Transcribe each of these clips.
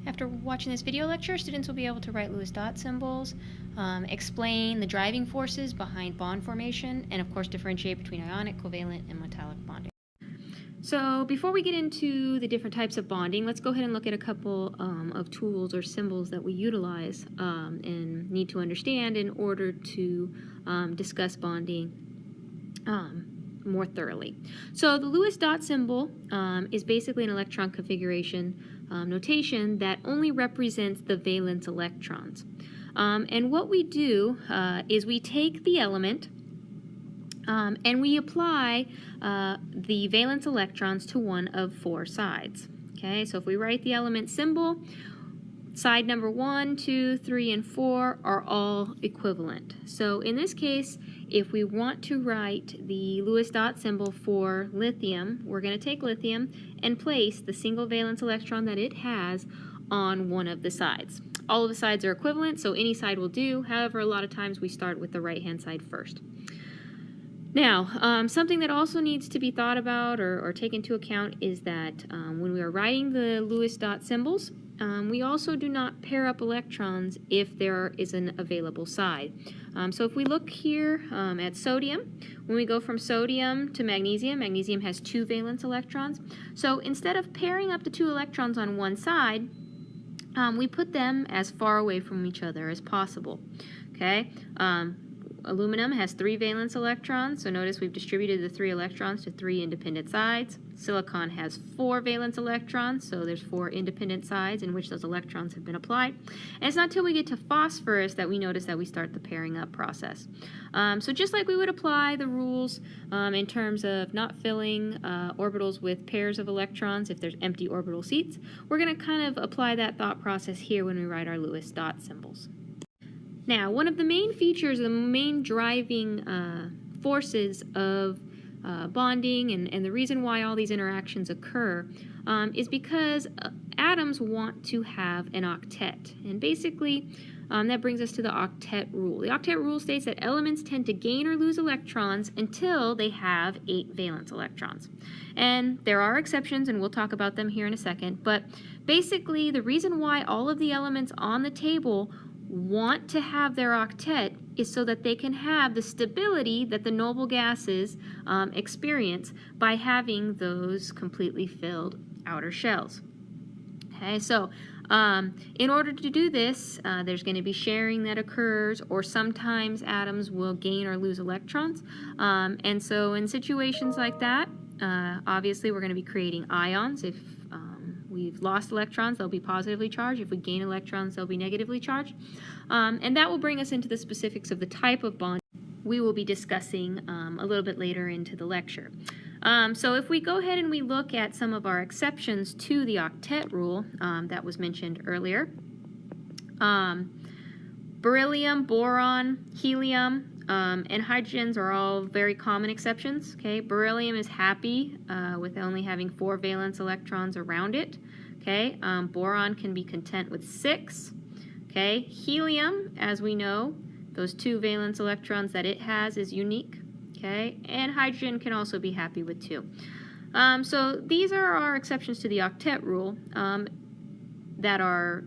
After watching this video lecture, students will be able to write Lewis dot symbols, explain the driving forces behind bond formation, and of course differentiate between ionic, covalent, and metallic bonding. So before we get into the different types of bonding, let's go ahead and look at a couple of tools or symbols that we utilize and need to understand in order to discuss bonding more thoroughly. So the Lewis dot symbol is basically an electron configuration notation that only represents the valence electrons. And what we do is we take the element and we apply the valence electrons to one of four sides. Okay, so if we write the element symbol, side number 1, 2, 3, and 4 are all equivalent. So in this case, if we want to write the Lewis dot symbol for lithium, we're going to take lithium and place the single valence electron that it has on one of the sides. All of the sides are equivalent, so any side will do. However, a lot of times we start with the right-hand side first. Now, something that also needs to be thought about or taken into account is that when we are writing the Lewis dot symbols, we also do not pair up electrons if there is an available side. So if we look here at sodium, when we go from sodium to magnesium, magnesium has 2 valence electrons. So instead of pairing up the 2 electrons on one side, we put them as far away from each other as possible. Okay. Aluminum has 3 valence electrons, so notice we've distributed the 3 electrons to 3 independent sides. Silicon has 4 valence electrons, so there's 4 independent sides in which those electrons have been applied. And it's not until we get to phosphorus that we notice that we start the pairing up process. So just like we would apply the rules in terms of not filling orbitals with pairs of electrons if there's empty orbital seats, we're going to kind of apply that thought process here when we write our Lewis dot symbols. Now, one of the main features, the main driving forces of bonding and the reason why all these interactions occur is because atoms want to have an octet. And basically, that brings us to the octet rule. The octet rule states that elements tend to gain or lose electrons until they have 8 valence electrons. And there are exceptions, and we'll talk about them here in a second. But basically, the reason why all of the elements on the table want to have their octet is so that they can have the stability that the noble gases experience by having those completely filled outer shells. Okay, so in order to do this, there's going to be sharing that occurs, or sometimes atoms will gain or lose electrons. And so in situations like that, obviously we're going to be creating ions. If we've lost electrons, they'll be positively charged. If we gain electrons, they'll be negatively charged. And that will bring us into the specifics of the type of bond we will be discussing a little bit later into the lecture. So if we go ahead and we look at some of our exceptions to the octet rule that was mentioned earlier, beryllium, boron, helium, and hydrogens are all very common exceptions. Okay, beryllium is happy with only having 4 valence electrons around it. Okay, boron can be content with 6. Okay, helium, as we know, those 2 valence electrons that it has is unique. Okay, and hydrogen can also be happy with 2. So these are our exceptions to the octet rule that are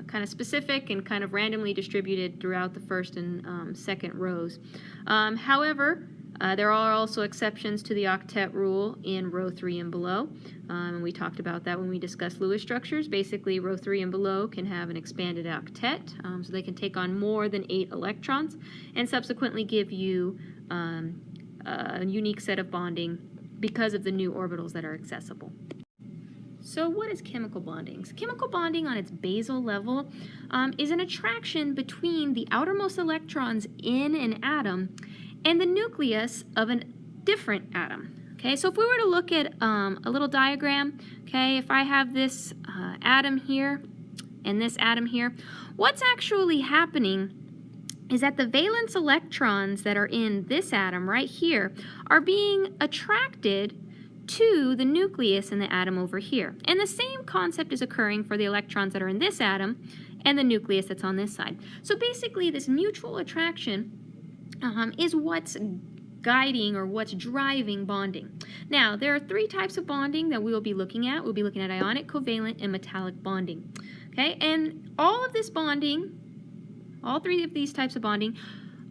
kind of specific and kind of randomly distributed throughout the first and second rows. However, there are also exceptions to the octet rule in row 3 and below. And we talked about that when we discussed Lewis structures. Basically, row 3 and below can have an expanded octet, so they can take on more than 8 electrons and subsequently give you a unique set of bonding because of the new orbitals that are accessible. So what is chemical bonding? So chemical bonding on its basal level is an attraction between the outermost electrons in an atom and the nucleus of a different atom. Okay, so if we were to look at a little diagram, okay, if I have this atom here and this atom here, what's actually happening is that the valence electrons that are in this atom right here are being attracted to the nucleus in the atom over here. And the same concept is occurring for the electrons that are in this atom and the nucleus that's on this side. So basically this mutual attraction is what's guiding or what's driving bonding. Now, there are three types of bonding that we will be looking at. We'll be looking at ionic, covalent, and metallic bonding. Okay, and all of this bonding, all three of these types of bonding,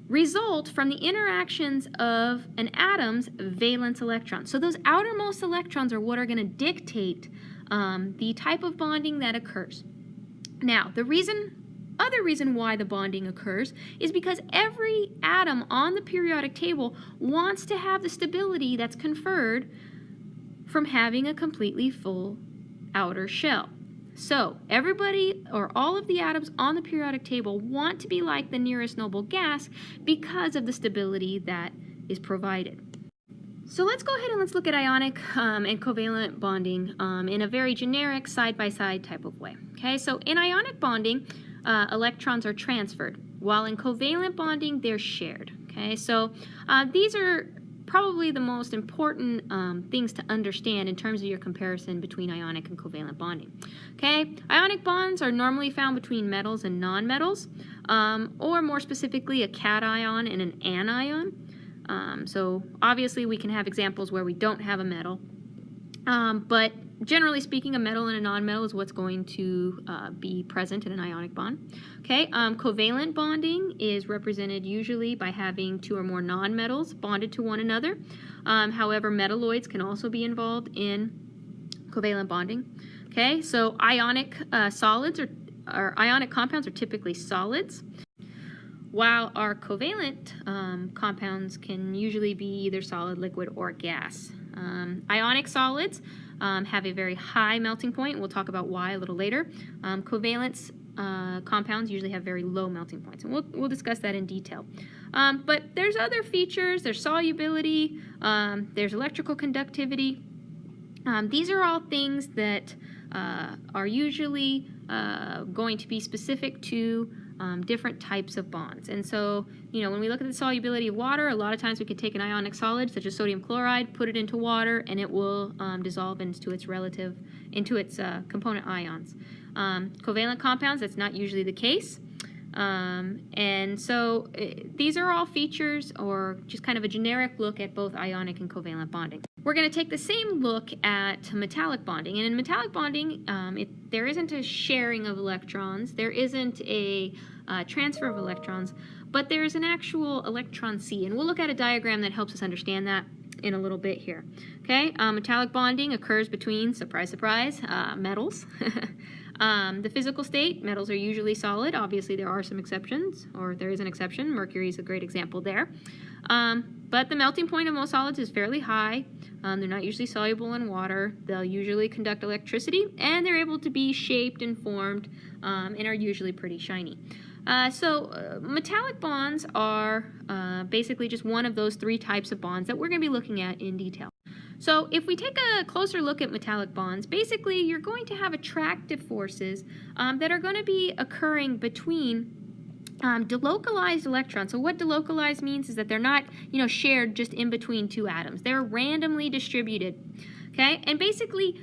result from the interactions of an atom's valence electrons. So those outermost electrons are what are going to dictate the type of bonding that occurs. Now, the other reason why the bonding occurs is because every atom on the periodic table wants to have the stability that's conferred from having a completely full outer shell. So everybody, or all of the atoms on the periodic table, want to be like the nearest noble gas because of the stability that is provided. So let's go ahead and let's look at ionic and covalent bonding in a very generic side-by-side type of way. Okay, so in ionic bonding, electrons are transferred, while in covalent bonding, they're shared. Okay, so these are probably the most important things to understand in terms of your comparison between ionic and covalent bonding. Okay, ionic bonds are normally found between metals and nonmetals, or more specifically a cation and an anion. So obviously we can have examples where we don't have a metal, but generally speaking, a metal and a nonmetal is what's going to be present in an ionic bond. Okay, covalent bonding is represented usually by having two or more nonmetals bonded to one another. However, metalloids can also be involved in covalent bonding. Okay, so ionic solids or ionic compounds are typically solids, while our covalent compounds can usually be either solid, liquid, or gas. Ionic solids have a very high melting point. We'll talk about why a little later. Covalent compounds usually have very low melting points, and we'll discuss that in detail. But there's other features. There's solubility. There's electrical conductivity. These are all things that are usually going to be specific to different types of bonds. And so, you know, when we look at the solubility of water, a lot of times we could take an ionic solid, such as sodium chloride, put it into water, and it will dissolve into its component ions. Covalent compounds, that's not usually the case. And so these are all features, or just kind of a generic look at both ionic and covalent bonding. We're going to take the same look at metallic bonding. And in metallic bonding, there isn't a sharing of electrons, there isn't a transfer of electrons, but there's an actual electron sea. And we'll look at a diagram that helps us understand that in a little bit here. Okay, metallic bonding occurs between, surprise, surprise, metals. The physical state, metals are usually solid. Obviously, there are some exceptions, or there is an exception. Mercury is a great example there. But the melting point of most solids is fairly high. They're not usually soluble in water. They'll usually conduct electricity, and they're able to be shaped and formed and are usually pretty shiny. Metallic bonds are basically just one of those three types of bonds that we're going to be looking at in detail. So if we take a closer look at metallic bonds, basically you're going to have attractive forces that are going to be occurring between delocalized electrons. So what delocalized means is that they're not, shared just in between two atoms. They're randomly distributed. Okay, and basically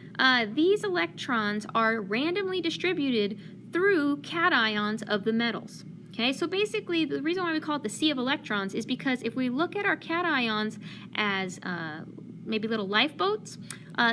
these electrons are randomly distributed through cations of the metals. Okay, so basically the reason why we call it the sea of electrons is because if we look at our cations as maybe little lifeboats,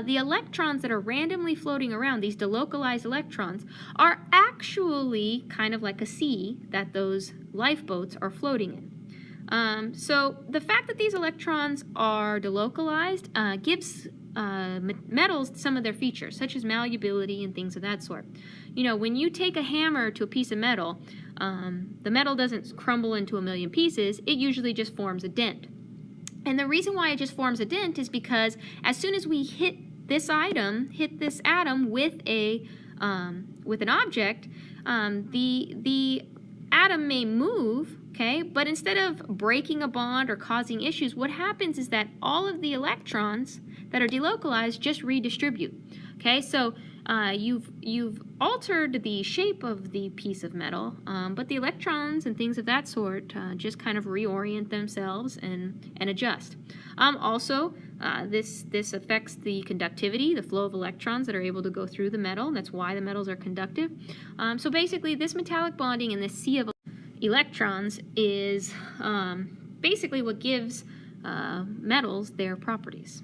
the electrons that are randomly floating around, these delocalized electrons, are actually kind of like a sea that those lifeboats are floating in. So the fact that these electrons are delocalized gives metals some of their features, such as malleability and things of that sort. When you take a hammer to a piece of metal, the metal doesn't crumble into a million pieces, it usually just forms a dent. And the reason why it just forms a dent is because as soon as we hit this atom with an object, the atom may move, okay, but instead of breaking a bond or causing issues, what happens is that all of the electrons that are delocalized just redistribute. Okay, so you've altered the shape of the piece of metal, but the electrons and things of that sort just kind of reorient themselves and adjust. Also, this affects the conductivity, the flow of electrons that are able to go through the metal. That's why the metals are conductive. So basically, this metallic bonding and this sea of electrons is basically what gives metals their properties.